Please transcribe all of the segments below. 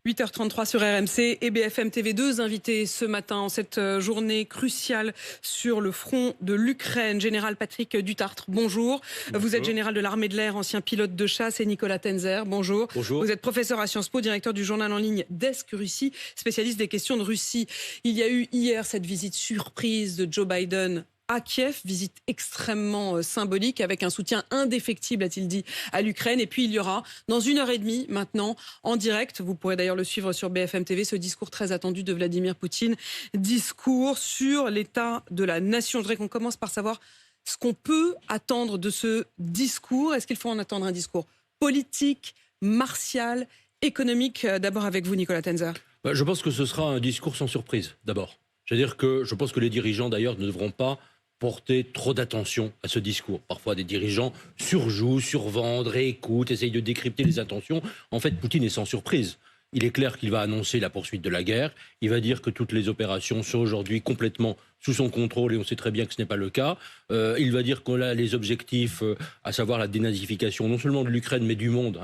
8h33 sur RMC et BFM TV. Deux invités ce matin en cette journée cruciale sur le front de l'Ukraine. Général Patrick Dutartre, bonjour. Vous êtes général de l'armée de l'air, ancien pilote de chasse, et Nicolas Tenzer, bonjour. Bonjour. Vous êtes professeur à Sciences Po, directeur du journal en ligne Desk Russie, spécialiste des questions de Russie. Il y a eu hier cette visite surprise de Joe Biden à Kiev, visite extrêmement symbolique avec un soutien indéfectible, a-t-il dit, à l'Ukraine. Et puis il y aura, dans 1h30 maintenant, en direct, vous pourrez d'ailleurs le suivre sur BFM TV, ce discours très attendu de Vladimir Poutine, discours sur l'état de la nation. Je voudrais qu'on commence par savoir ce qu'on peut attendre de ce discours. Est-ce qu'il faut en attendre un discours politique, martial, économique? D'abord avec vous, Nicolas Tenzer. Je pense que ce sera un discours sans surprise, d'abord. C'est-à-dire que je pense que les dirigeants, d'ailleurs, ne devront pas porter trop d'attention à ce discours. Parfois, des dirigeants surjouent, survendent, réécoutent, essayent de décrypter les intentions. En fait, Poutine est sans surprise. Il est clair qu'il va annoncer la poursuite de la guerre. Il va dire que toutes les opérations sont aujourd'hui complètement sous son contrôle et on sait très bien que ce n'est pas le cas. Il va dire qu'on a les objectifs, à savoir la dénazification non seulement de l'Ukraine mais du monde,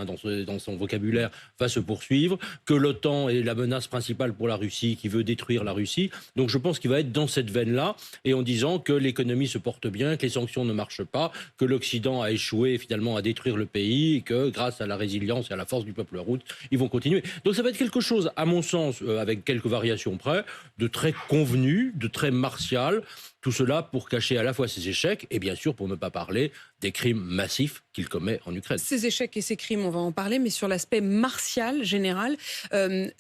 dans son vocabulaire, va se poursuivre, que l'OTAN est la menace principale pour la Russie, qui veut détruire la Russie. Donc je pense qu'il va être dans cette veine-là et en disant que l'économie se porte bien, que les sanctions ne marchent pas, que l'Occident a échoué finalement à détruire le pays et que grâce à la résilience et à la force du peuple russe, ils vont continuer. Donc ça va être quelque chose, à mon sens, avec quelques variations près, de très convenu, de très martial. Tout cela pour cacher à la fois ses échecs et bien sûr pour ne pas parler des crimes massifs qu'il commet en Ukraine. Ces échecs et ces crimes, on va en parler, mais sur l'aspect martial, général,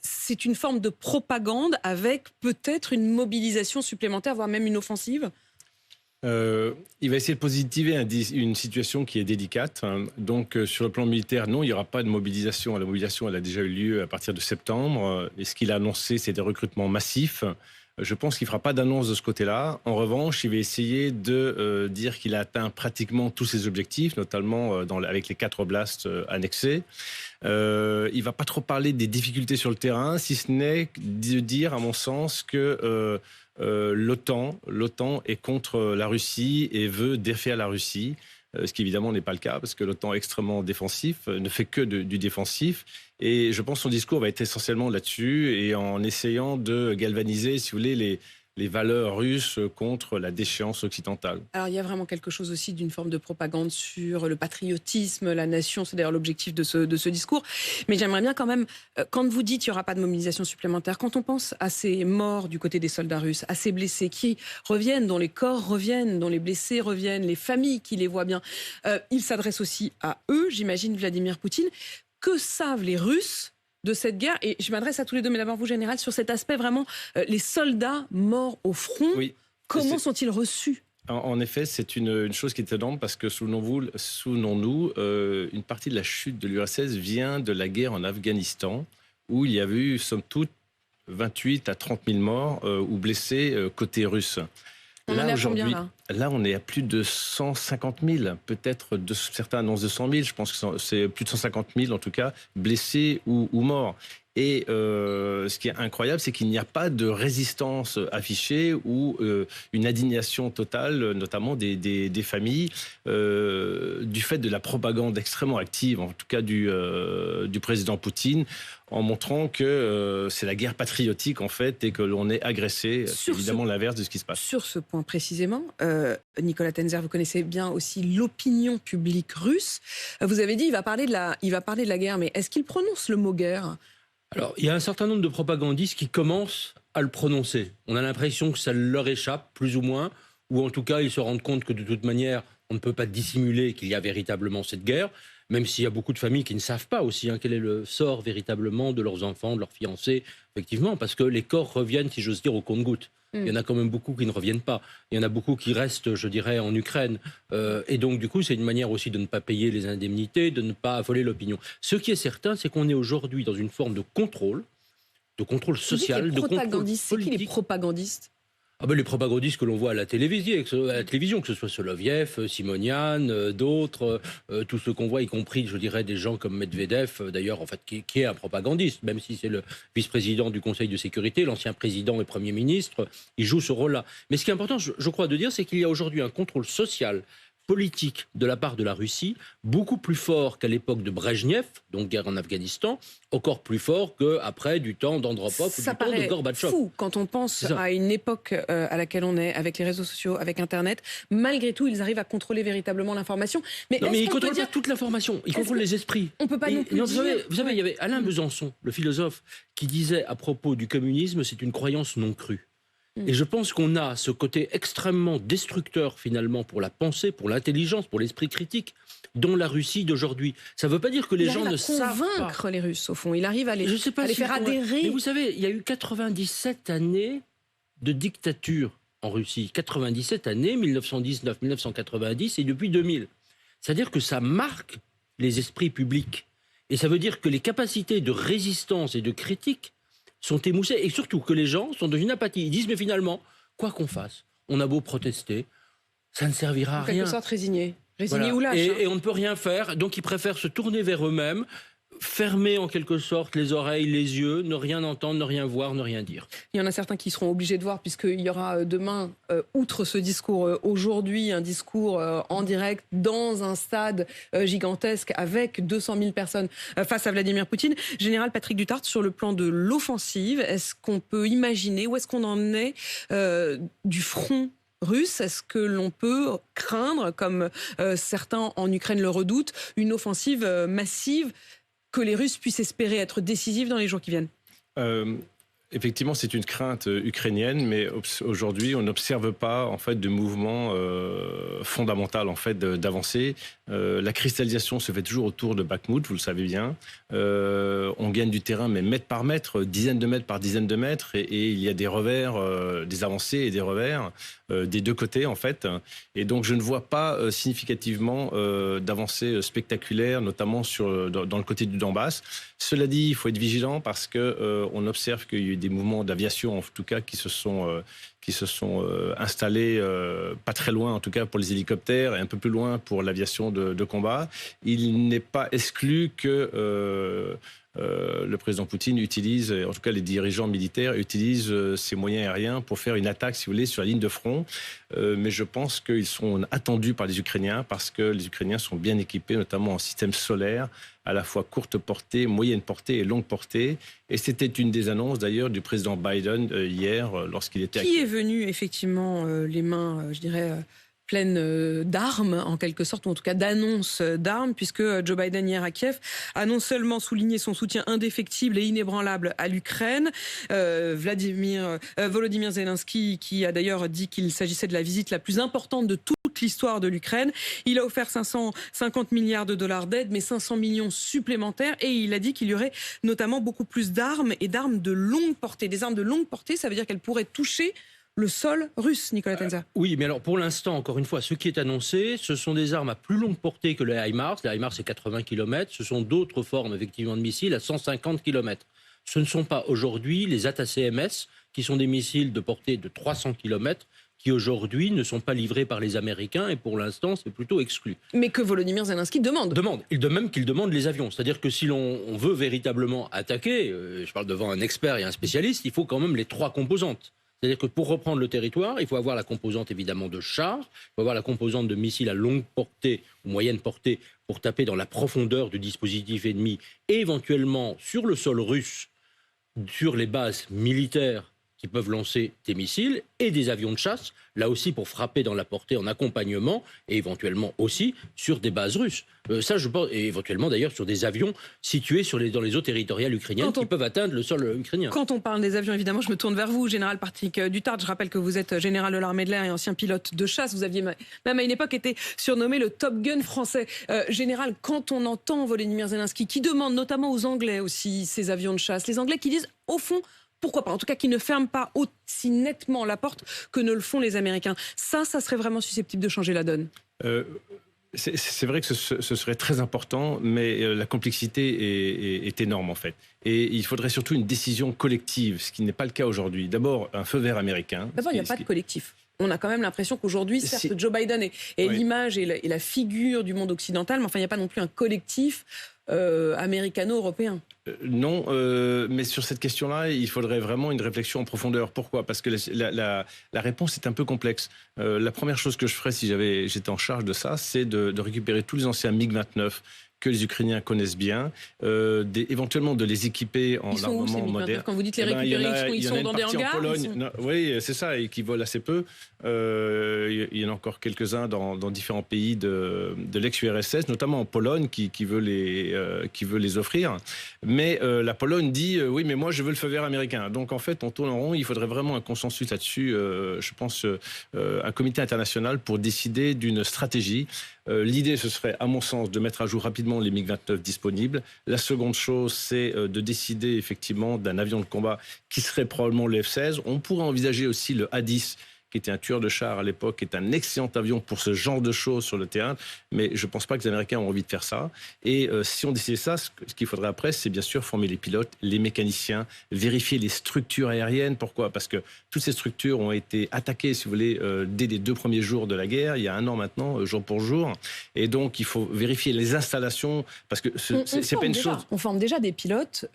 c'est une forme de propagande avec peut-être une mobilisation supplémentaire, voire même une offensive. Il va essayer de positiver une situation qui est délicate. Donc, sur le plan militaire, non, il n'y aura pas de mobilisation. La mobilisation, elle a déjà eu lieu à partir de septembre. Et ce qu'il a annoncé, c'est des recrutements massifs. Je pense qu'il ne fera pas d'annonce de ce côté-là. En revanche, il va essayer de dire qu'il a atteint pratiquement tous ses objectifs, notamment avec les 4 oblasts annexés. Il ne va pas trop parler des difficultés sur le terrain, si ce n'est de dire, à mon sens, que l'OTAN est contre la Russie et veut défaire la Russie. Ce qui évidemment n'est pas le cas, parce que l'OTAN est extrêmement défensif, ne fait que du défensif. Et je pense que son discours va être essentiellement là-dessus, et en essayant de galvaniser, si vous voulez, les valeurs russes contre la déchéance occidentale. Alors il y a vraiment quelque chose aussi d'une forme de propagande sur le patriotisme, la nation, c'est d'ailleurs l'objectif de ce discours. Mais j'aimerais bien quand même, quand vous dites qu'il n'y aura pas de mobilisation supplémentaire, quand on pense à ces morts du côté des soldats russes, à ces blessés qui reviennent, dont les corps reviennent, dont les blessés reviennent, les familles qui les voient bien, il s'adresse aussi à eux, j'imagine, Vladimir Poutine. Que savent les Russes de cette guerre? Et je m'adresse à tous les deux, mais d'abord vous, général, sur cet aspect vraiment, les soldats morts au front, oui, comment sont-ils reçus? En effet, c'est une chose qui est énorme, parce que souvenons-nous, une partie de la chute de l'URSS vient de la guerre en Afghanistan, où il y avait eu, somme toute, 28 à 30 000 morts ou blessés côté russe. Là, aujourd'hui, là, on est à plus de 150 000, peut-être certains annoncent 200 000, je pense que c'est plus de 150 000 en tout cas, blessés ou morts. Et ce qui est incroyable, c'est qu'il n'y a pas de résistance affichée ou une indignation totale, notamment des familles, du fait de la propagande extrêmement active, en tout cas du président Poutine, en montrant que c'est la guerre patriotique en fait et que l'on est agressé. C'est évidemment l'inverse de ce qui se passe. Sur ce point précisément, Nicolas Tenzer, vous connaissez bien aussi l'opinion publique russe. Vous avez dit il va parler de la guerre, mais est-ce qu'il prononce le mot guerre? Alors, il y a un certain nombre de propagandistes qui commencent à le prononcer. On a l'impression que ça leur échappe, plus ou moins, ou en tout cas, ils se rendent compte que de toute manière, on ne peut pas dissimuler qu'il y a véritablement cette guerre, même s'il y a beaucoup de familles qui ne savent pas aussi quel est le sort véritablement de leurs enfants, de leurs fiancés, effectivement, parce que les corps reviennent, si j'ose dire, au compte-gouttes. Il y en a quand même beaucoup qui ne reviennent pas. Il y en a beaucoup qui restent, je dirais, en Ukraine. Et donc, du coup, c'est une manière aussi de ne pas payer les indemnités, de ne pas affoler l'opinion. Ce qui est certain, c'est qu'on est aujourd'hui dans une forme de contrôle social, de contrôle politique. C'est qui les propagandistes? Les propagandistes que l'on voit à la télévision, que ce soit Soloviev, Simonian, d'autres, tous ceux qu'on voit, y compris, je dirais, des gens comme Medvedev, d'ailleurs, en fait, qui est un propagandiste, même si c'est le vice-président du Conseil de sécurité, l'ancien président et Premier ministre, il joue ce rôle-là. Mais ce qui est important, je crois, de dire, c'est qu'il y a aujourd'hui un contrôle social politique de la part de la Russie, beaucoup plus fort qu'à l'époque de Brejnev, donc guerre en Afghanistan, encore plus fort qu'après du temps d'Andropov ou du temps de Gorbatchev. Fou quand on pense à une époque à laquelle on est, avec les réseaux sociaux, avec Internet. Malgré tout, ils arrivent à contrôler véritablement l'information. Mais ils ne contrôlent pas toute l'information, ils contrôlent les esprits. On ne peut pas non plus dire... Vous savez, il y avait Alain Besançon, le philosophe, qui disait à propos du communisme, c'est une croyance non crue. Et je pense qu'on a ce côté extrêmement destructeur finalement pour la pensée, pour l'intelligence, pour l'esprit critique dans la Russie d'aujourd'hui. Ça ne veut pas dire que les gens ne savent pas. Il arrive à convaincre les Russes au fond, il arrive à les faire adhérer. Mais vous savez, il y a eu 97 années de dictature en Russie. 97 années, 1919, 1990 et depuis 2000. C'est-à-dire que ça marque les esprits publics. Et ça veut dire que les capacités de résistance et de critique sont émoussés et surtout que les gens sont dans une apathie. Ils disent mais finalement, quoi qu'on fasse, on a beau protester, ça ne servira à rien. En quelque sorte résigné ou lâche. Et on ne peut rien faire, donc ils préfèrent se tourner vers eux-mêmes, fermer en quelque sorte les oreilles, les yeux, ne rien entendre, ne rien voir, ne rien dire. Il y en a certains qui seront obligés de voir, puisqu'il y aura demain, outre ce discours aujourd'hui, un discours en direct dans un stade gigantesque avec 200 000 personnes face à Vladimir Poutine. Général Patrick Dutart, sur le plan de l'offensive, est-ce qu'on peut imaginer, où est-ce qu'on en est du front russe? Est-ce que l'on peut craindre, comme certains en Ukraine le redoutent, une offensive massive que les Russes puissent espérer être décisifs dans les jours qui viennent? Effectivement, c'est une crainte ukrainienne, mais aujourd'hui, on n'observe pas en fait de mouvement fondamental en fait d'avancée. La cristallisation se fait toujours autour de Bakhmout, vous le savez bien. On gagne du terrain, mais mètre par mètre, dizaines de mètres par dizaines de mètres, et il y a des revers, des avancées et des revers des deux côtés en fait. Et donc, je ne vois pas significativement d'avancées spectaculaires, notamment dans le côté du Donbass. Cela dit, il faut être vigilant parce que on observe qu'il y a eu des mouvements d'aviation, en tout cas, qui se sont installés pas très loin, en tout cas pour les hélicoptères, et un peu plus loin pour l'aviation de combat. Il n'est pas exclu que le président Poutine utilise, en tout cas les dirigeants militaires utilisent ces moyens aériens pour faire une attaque, si vous voulez, sur la ligne de front. Mais je pense qu'ils sont attendus par les Ukrainiens parce que les Ukrainiens sont bien équipés, notamment en système solaire, à la fois courte portée, moyenne portée et longue portée. Et c'était une des annonces d'ailleurs du président Biden hier lorsqu'il était... Qui est venu effectivement les mains, je dirais... pleine d'armes, en quelque sorte, ou en tout cas d'annonces d'armes, puisque Joe Biden, hier à Kiev, a non seulement souligné son soutien indéfectible et inébranlable à l'Ukraine, Volodymyr Zelensky, qui a d'ailleurs dit qu'il s'agissait de la visite la plus importante de toute l'histoire de l'Ukraine. Il a offert 550 milliards de dollars d'aide, mais 500 millions supplémentaires, et il a dit qu'il y aurait notamment beaucoup plus d'armes et d'armes de longue portée. Des armes de longue portée, ça veut dire qu'elles pourraient toucher le sol russe, Nicolas Tenzer. Oui, mais alors pour l'instant, encore une fois, ce qui est annoncé, ce sont des armes à plus longue portée que les HIMARS. Les HIMARS, c'est 80 km. Ce sont d'autres formes, effectivement, de missiles à 150 km. Ce ne sont pas aujourd'hui les ATACMS, qui sont des missiles de portée de 300 km, qui aujourd'hui ne sont pas livrés par les Américains, et pour l'instant, c'est plutôt exclu. Mais que Volodymyr Zelensky demande. De même qu'il demande les avions. C'est-à-dire que si l'on veut véritablement attaquer, je parle devant un expert et un spécialiste, il faut quand même les trois composantes. C'est-à-dire que pour reprendre le territoire, il faut avoir la composante évidemment de chars, il faut avoir la composante de missiles à longue portée ou moyenne portée pour taper dans la profondeur du dispositif ennemi et éventuellement sur le sol russe, sur les bases militaires qui peuvent lancer des missiles et des avions de chasse, là aussi pour frapper dans la portée en accompagnement et éventuellement aussi sur des bases russes. Ça, je pense, et éventuellement d'ailleurs sur des avions situés dans les eaux territoriales ukrainiennes qui peuvent atteindre le sol ukrainien. Quand on parle des avions, évidemment, je me tourne vers vous, Général Patrick Dutart. Je rappelle que vous êtes général de l'armée de l'air et ancien pilote de chasse. Vous aviez même à une époque été surnommé le Top Gun français. Général, quand on entend Volodymyr Zelensky, qui demande notamment aux Anglais aussi ces avions de chasse, les Anglais qui disent, au fond, pourquoi pas? En tout cas, qui ne ferment pas aussi nettement la porte que ne le font les Américains. Ça serait vraiment susceptible de changer la donne. C'est vrai que ce serait très important, mais la complexité est énorme en fait. Et il faudrait surtout une décision collective, ce qui n'est pas le cas aujourd'hui. D'abord, un feu vert américain. D'abord, il n'y a pas de collectif. on a quand même l'impression qu'aujourd'hui, certes, Joe Biden est l'image et la figure du monde occidental, mais enfin, il n'y a pas non plus un collectif américano-européen. Non, mais sur cette question-là, il faudrait vraiment une réflexion en profondeur. Pourquoi ? Parce que la réponse est un peu complexe. La première chose que je ferais si j'étais en charge de ça, c'est de récupérer tous les anciens MiG-29 que les Ukrainiens connaissent bien, éventuellement de les équiper en armement moderne. Quand vous dites les récupérer, ils sont dans des hangars Oui, c'est ça, et qui volent assez peu. Il y en a encore quelques-uns dans différents pays de l'ex-URSS, notamment en Pologne, qui veut les offrir. Mais la Pologne dit oui, mais moi je veux le feu vert américain. Donc en fait, on tourne en rond. Il faudrait vraiment un consensus là-dessus. Je pense un comité international pour décider d'une stratégie. L'idée, ce serait, à mon sens, de mettre à jour rapidement les MiG-29 disponibles. La seconde chose, c'est de décider effectivement d'un avion de combat qui serait probablement le F-16. On pourrait envisager aussi le A-10, qui était un tueur de chars à l'époque, qui est un excellent avion pour ce genre de choses sur le terrain, mais je ne pense pas que les Américains ont envie de faire ça. Et si on décidait ça, ce qu'il faudrait après, c'est bien sûr former les pilotes, les mécaniciens, vérifier les structures aériennes. Pourquoi ? Parce que toutes ces structures ont été attaquées, si vous voulez, dès les 2 premiers jours de la guerre, il y a 1 an maintenant, jour pour jour. Et donc, il faut vérifier les installations, parce que c'est pas une chose... On forme déjà des pilotes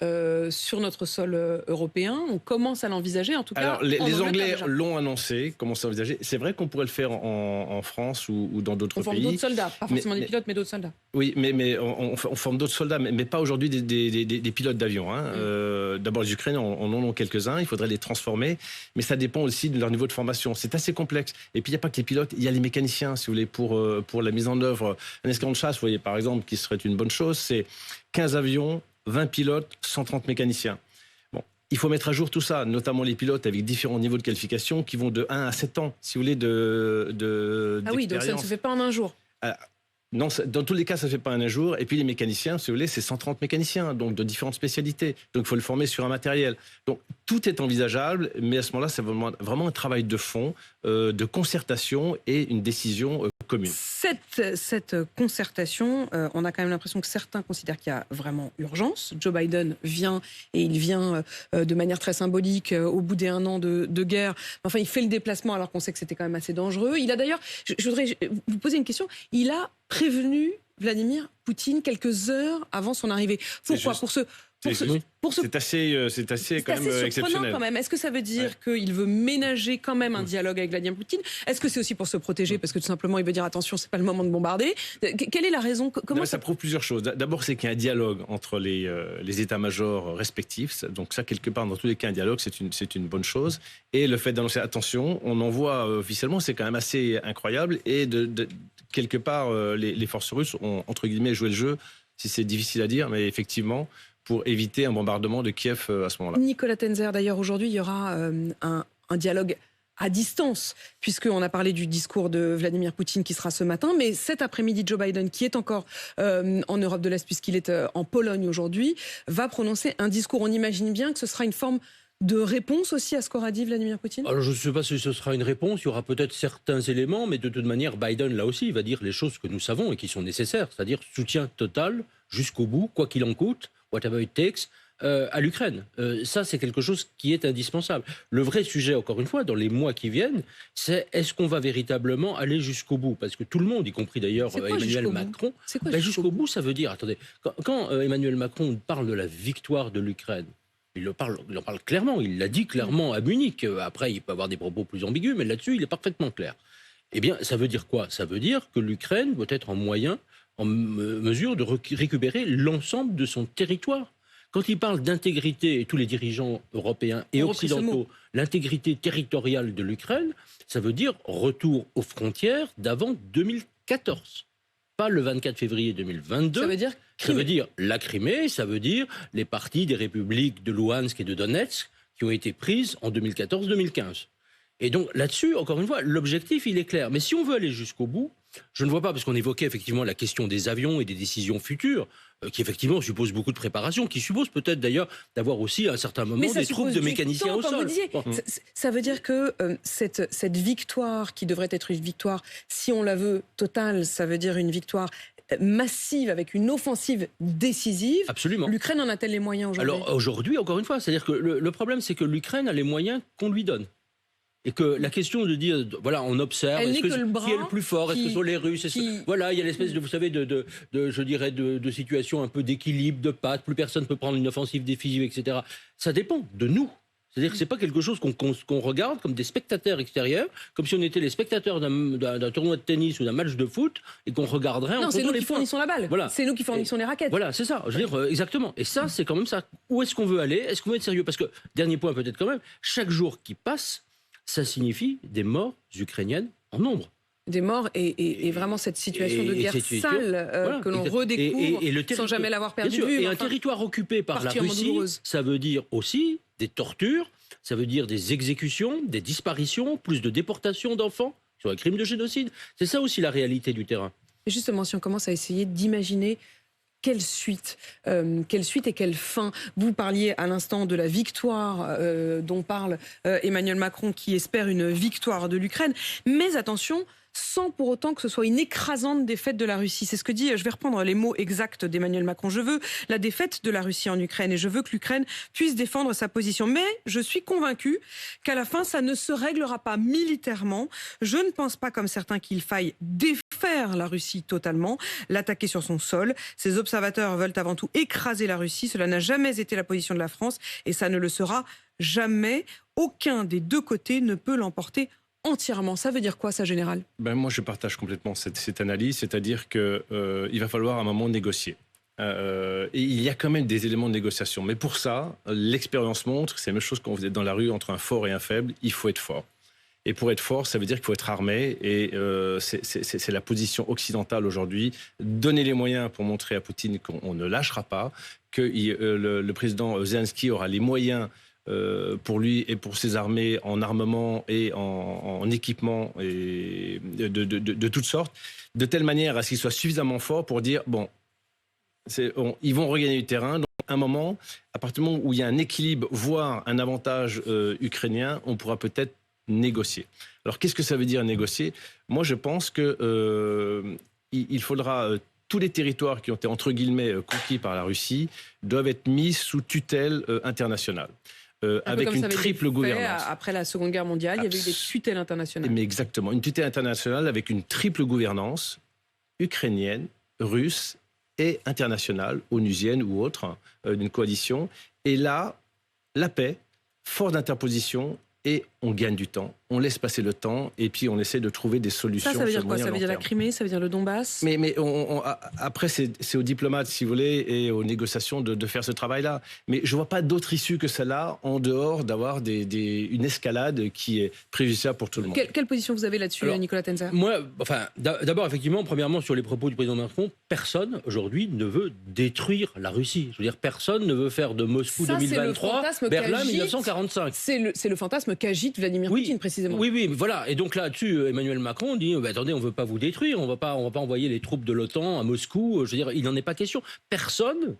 sur notre sol européen. On commence à l'envisager, en tout cas. Alors, les Anglais l'ont annoncé, c'est vrai qu'on pourrait le faire en France ou dans d'autres pays. On forme d'autres soldats, pas forcément des pilotes, mais d'autres soldats. Oui, mais on forme d'autres soldats, mais pas aujourd'hui des pilotes d'avion. D'abord, les Ukrainiens en ont quelques-uns, il faudrait les transformer, mais ça dépend aussi de leur niveau de formation. C'est assez complexe. Et puis, il n'y a pas que les pilotes, il y a les mécaniciens, si vous voulez, pour la mise en œuvre. Un escadron de chasse, vous voyez, par exemple, qui serait une bonne chose, c'est 15 avions, 20 pilotes, 130 mécaniciens. Il faut mettre à jour tout ça, notamment les pilotes avec différents niveaux de qualification qui vont de 1 à 7 ans, si vous voulez, Ah oui, donc ça ne se fait pas en un jour. Non, dans tous les cas, ça ne se fait pas en un jour. Et puis les mécaniciens, si vous voulez, c'est 130 mécaniciens, donc de différentes spécialités. Donc il faut le former sur un matériel. Donc tout est envisageable, mais à ce moment-là, c'est vraiment un travail de fond, de concertation et une décision commune. Cette concertation, on a quand même l'impression que certains considèrent qu'il y a vraiment urgence. Joe Biden vient, et il vient de manière très symbolique au bout des 1 an de guerre. Enfin, il fait le déplacement alors qu'on sait que c'était quand même assez dangereux. Il a d'ailleurs, je voudrais vous poser une question, il a prévenu Vladimir Poutine quelques heures avant son arrivée. Pourquoi ? C'est assez quand même exceptionnel. Quand même. Est-ce que ça veut dire qu'il veut ménager quand même un dialogue avec Vladimir Poutine ? Est-ce que c'est aussi pour se protéger parce que tout simplement il veut dire attention, c'est pas le moment de bombarder ? Quelle est la raison ? Ça prouve plusieurs choses. D'abord, c'est qu'il y a un dialogue entre les états-majors respectifs. Donc ça, quelque part, dans tous les cas, un dialogue, c'est une bonne chose. Et le fait d'annoncer attention, on en voit officiellement, c'est quand même assez incroyable. Et quelque part, les forces russes ont entre guillemets joué le jeu, si c'est difficile à dire, mais effectivement, pour éviter un bombardement de Kiev à ce moment-là. Nicolas Tenzer, d'ailleurs, aujourd'hui, il y aura un dialogue à distance, puisqu'on a parlé du discours de Vladimir Poutine qui sera ce matin, mais cet après-midi, Joe Biden, qui est encore en Europe de l'Est, puisqu'il est en Pologne aujourd'hui, va prononcer un discours. On imagine bien que ce sera une forme de réponse aussi à ce qu'aura dit Vladimir Poutine ? Alors je ne sais pas si ce sera une réponse, il y aura peut-être certains éléments, mais de toute manière, Biden, là aussi, va dire les choses que nous savons et qui sont nécessaires, c'est-à-dire soutien total, jusqu'au bout, quoi qu'il en coûte, whatever it takes, à l'Ukraine. Ça, c'est quelque chose qui est indispensable. Le vrai sujet, encore une fois, dans les mois qui viennent, c'est est-ce qu'on va véritablement aller jusqu'au bout ? Parce que tout le monde, y compris d'ailleurs Emmanuel Macron, jusqu'au bout, ça veut dire, attendez, quand Emmanuel Macron parle de la victoire de l'Ukraine, il en parle clairement, il l'a dit clairement à Munich. Après, il peut avoir des propos plus ambigus, mais là-dessus, il est parfaitement clair. Eh bien, ça veut dire quoi ? Ça veut dire que l'Ukraine doit être en mesure de récupérer l'ensemble de son territoire. Quand il parle d'intégrité, et tous les dirigeants européens et occidentaux, l'intégrité territoriale de l'Ukraine, ça veut dire retour aux frontières d'avant 2014. Pas le 24 février 2022. Ça veut dire la Crimée, ça veut dire les parties des républiques de Louhansk et de Donetsk qui ont été prises en 2014-2015. Et donc là-dessus, encore une fois, l'objectif, il est clair. Mais si on veut aller jusqu'au bout, je ne vois pas, parce qu'on évoquait effectivement la question des avions et des décisions futures, qui effectivement suppose beaucoup de préparation, qui suppose peut-être d'ailleurs d'avoir aussi à un certain moment des troupes de mécaniciens au sol. Ça veut dire que cette victoire, qui devrait être une victoire, si on la veut totale, ça veut dire une victoire massive avec une offensive décisive. Absolument. L'Ukraine en a-t-elle les moyens aujourd'hui ? Alors aujourd'hui, encore une fois, c'est-à-dire que le problème, c'est que l'Ukraine a les moyens qu'on lui donne. Et que la question de dire, voilà, on observe, Elle est-ce n'est que le bras qui est le plus fort, est-ce que ce sont les Russes, voilà, il y a l'espèce de, vous savez, je dirais, de situation un peu d'équilibre, de patte, plus personne peut prendre une offensive décisive, etc. Ça dépend de nous. C'est-à-dire que c'est pas quelque chose qu'on regarde comme des spectateurs extérieurs, comme si on était les spectateurs d'un tournoi de tennis ou d'un match de foot et qu'on regarderait en Non, c'est comptant nous les qui points. fournissons la balle. Voilà. C'est nous qui fournissons les raquettes. Voilà, c'est ça. Je veux dire, exactement. Et ça, c'est quand même ça. Où est-ce qu'on veut aller? Est-ce qu'on veut être sérieux? Parce que, dernier point peut-être quand même, chaque jour qui passe, ça signifie des morts ukrainiennes en nombre. Des morts et vraiment cette situation de guerre sale voilà, que l'on redécouvre sans jamais l'avoir perdu de vue. Et un territoire occupé par la Russie, ça veut dire aussi des tortures, ça veut dire des exécutions, des disparitions, plus de déportations d'enfants sur un crime de génocide. C'est ça aussi la réalité du terrain. Et justement, si on commence à essayer d'imaginer quelle suite et quelle fin. Vous parliez à l'instant de la victoire dont parle Emmanuel Macron, qui espère une victoire de l'Ukraine. Mais attention, sans pour autant que ce soit une écrasante défaite de la Russie. C'est ce que dit, je vais reprendre les mots exacts d'Emmanuel Macron. Je veux la défaite de la Russie en Ukraine et je veux que l'Ukraine puisse défendre sa position. Mais je suis convaincu qu'à la fin, ça ne se réglera pas militairement. Je ne pense pas, comme certains, qu'il faille défaire la Russie totalement, l'attaquer sur son sol. Ces observateurs veulent avant tout écraser la Russie. Cela n'a jamais été la position de la France et ça ne le sera jamais. Aucun des deux côtés ne peut l'emporter entièrement. Ça veut dire quoi, ça, général? Moi, je partage complètement cette analyse, c'est-à-dire qu'il va falloir à un moment négocier. Et il y a quand même des éléments de négociation. Mais pour ça, l'expérience montre, c'est la même chose quand vous êtes dans la rue entre un fort et un faible, il faut être fort. Et pour être fort, ça veut dire qu'il faut être armé. Et c'est la position occidentale aujourd'hui. Donner les moyens pour montrer à Poutine qu'on ne lâchera pas, que le président Zelensky aura les moyens pour lui et pour ses armées en armement et en équipement et de toutes sortes, de telle manière à ce qu'ils soient suffisamment forts pour dire, ils vont regagner du terrain. Donc, à un moment, à partir du moment où il y a un équilibre, voire un avantage ukrainien, on pourra peut-être négocier. Alors, qu'est-ce que ça veut dire négocier? Moi, je pense que il faudra... tous les territoires qui ont été, entre guillemets, conquis par la Russie doivent être mis sous tutelle internationale. Avec une triple gouvernance. Après la Seconde Guerre mondiale, il y avait eu des tutelles internationales. Mais exactement, une tutelle internationale avec une triple gouvernance ukrainienne, russe et internationale, onusienne ou autre, d'une coalition. Et là, la paix, force d'interposition, et on gagne du temps. On laisse passer le temps et puis on essaie de trouver des solutions. Ça veut dire quoi? Ça veut dire la Crimée, ça veut dire le Donbass? Mais après, c'est aux diplomates, si vous voulez, et aux négociations de faire ce travail-là. Mais je ne vois pas d'autre issue que celle-là, en dehors d'avoir une escalade qui est préjudiciable pour tout le monde. Quelle position vous avez là-dessus, Nicolas Tenzer? Moi, d'abord, effectivement, premièrement, sur les propos du président Macron, personne, aujourd'hui, ne veut détruire la Russie. Je veux dire, personne ne veut faire de Moscou 2023 Berlin 1945. C'est le fantasme qu'agite Vladimir Poutine, précisément. Oui, voilà. Et donc là-dessus, Emmanuel Macron dit attendez, on ne veut pas vous détruire, on ne va pas envoyer les troupes de l'OTAN à Moscou. Je veux dire, il n'en est pas question. Personne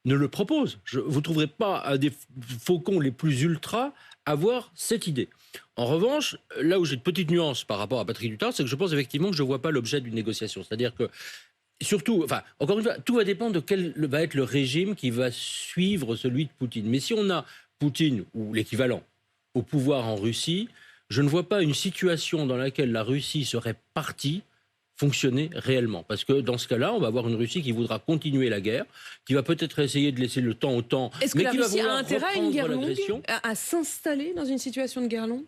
ne le propose. Vous ne trouverez pas un des faucons les plus ultras avoir cette idée. En revanche, là où j'ai une petite nuance par rapport à Patrick Duttard, c'est que je pense effectivement que je ne vois pas l'objet d'une négociation. C'est-à-dire que, surtout, encore une fois, tout va dépendre de quel va être le régime qui va suivre celui de Poutine. Mais si on a Poutine, ou l'équivalent, au pouvoir en Russie, je ne vois pas une situation dans laquelle la Russie serait partie fonctionner réellement. Parce que dans ce cas-là, on va avoir une Russie qui voudra continuer la guerre, qui va peut-être essayer de laisser le temps au temps, mais qui va vouloir reprendre l'agression. Est-ce que la Russie a intérêt à une guerre longue, à s'installer dans une situation de guerre longue?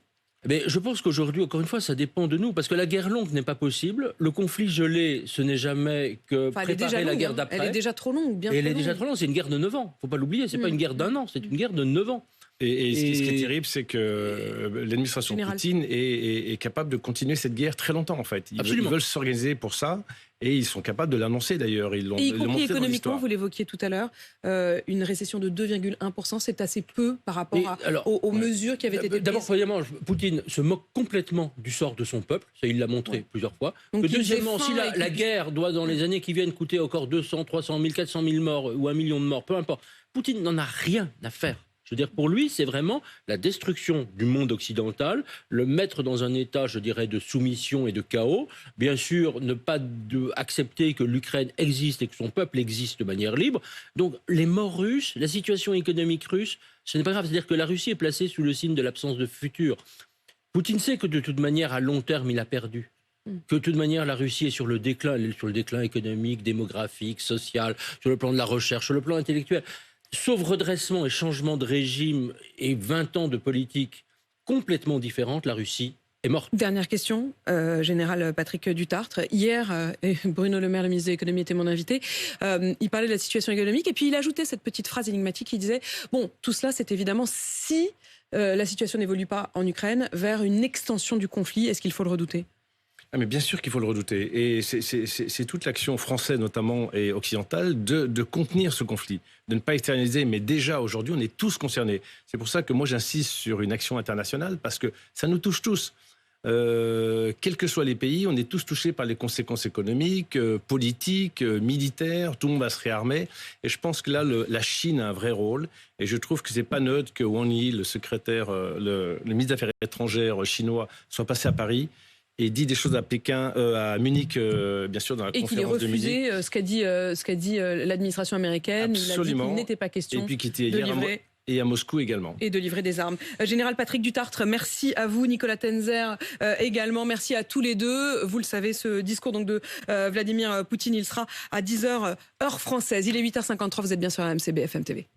Mais je pense qu'aujourd'hui, encore une fois, ça dépend de nous, parce que la guerre longue n'est pas possible. Le conflit gelé, ce n'est jamais que préparer la guerre d'après. Elle est déjà trop longue, bien trop longue. Elle est déjà trop longue, c'est une guerre de 9 ans. Il ne faut pas l'oublier, ce n'est pas une guerre d'1 an, c'est une guerre de 9 ans. Et ce qui est terrible, c'est que l'administration Poutine est capable de continuer cette guerre très longtemps, en fait. Ils veulent s'organiser pour ça, et ils sont capables de l'annoncer, d'ailleurs. Ils l'ont montré dans l'histoire. Économiquement, vous l'évoquiez tout à l'heure, une récession de 2,1%, c'est assez peu par rapport aux mesures qui avaient été prises. D'abord, premièrement, Poutine se moque complètement du sort de son peuple, ça il l'a montré plusieurs fois. Donc, deuxièmement, si la guerre doit, dans les années qui viennent, coûter encore 200, 300 000, 400 000 morts ou 1 million de morts, peu importe, Poutine n'en a rien à faire. Je veux dire, pour lui, c'est vraiment la destruction du monde occidental, le mettre dans un état, je dirais, de soumission et de chaos. Bien sûr, ne pas accepter que l'Ukraine existe et que son peuple existe de manière libre. Donc, les morts russes, la situation économique russe, ce n'est pas grave. C'est-à-dire que la Russie est placée sous le signe de l'absence de futur. Poutine sait que de toute manière, à long terme, il a perdu. Que de toute manière, la Russie est sur le déclin économique, démographique, social, sur le plan de la recherche, sur le plan intellectuel. Sauf redressement et changement de régime et 20 ans de politique complètement différente, la Russie est morte. Dernière question, général Patrick Dutartre. Hier, Bruno Le Maire, le ministre de l'économie, était mon invité. Il parlait de la situation économique et puis il ajoutait cette petite phrase énigmatique. Il disait, bon, tout cela, c'est évidemment si la situation n'évolue pas en Ukraine vers une extension du conflit. Est-ce qu'il faut le redouter ? Ah mais bien sûr qu'il faut le redouter. Et c'est toute l'action française, notamment, et occidentale, de contenir ce conflit, de ne pas externaliser. Mais déjà, aujourd'hui, on est tous concernés. C'est pour ça que moi, j'insiste sur une action internationale, parce que ça nous touche tous. Quels que soient les pays, on est tous touchés par les conséquences économiques, politiques, militaires. Tout le monde va se réarmer. Et je pense que là, la Chine a un vrai rôle. Et je trouve que c'est pas neutre que Wang Yi, le secrétaire, le ministre des Affaires étrangères chinois, soit passé à Paris et dit des choses à Pékin, à Munich, bien sûr, dans la conférence de Munich. Et qu'il ait refusé ce qu'a dit l'administration américaine. Absolument. Il a dit qu'il n'était pas question et puis qui était de hier livrer... Et à Moscou également. Et de livrer des armes. Général Patrick Dutartre, merci à vous. Nicolas Tenzer également. Merci à tous les deux. Vous le savez, ce discours donc de Vladimir Poutine, il sera à 10h heure française. Il est 8h53, vous êtes bien sur RMC BFM TV.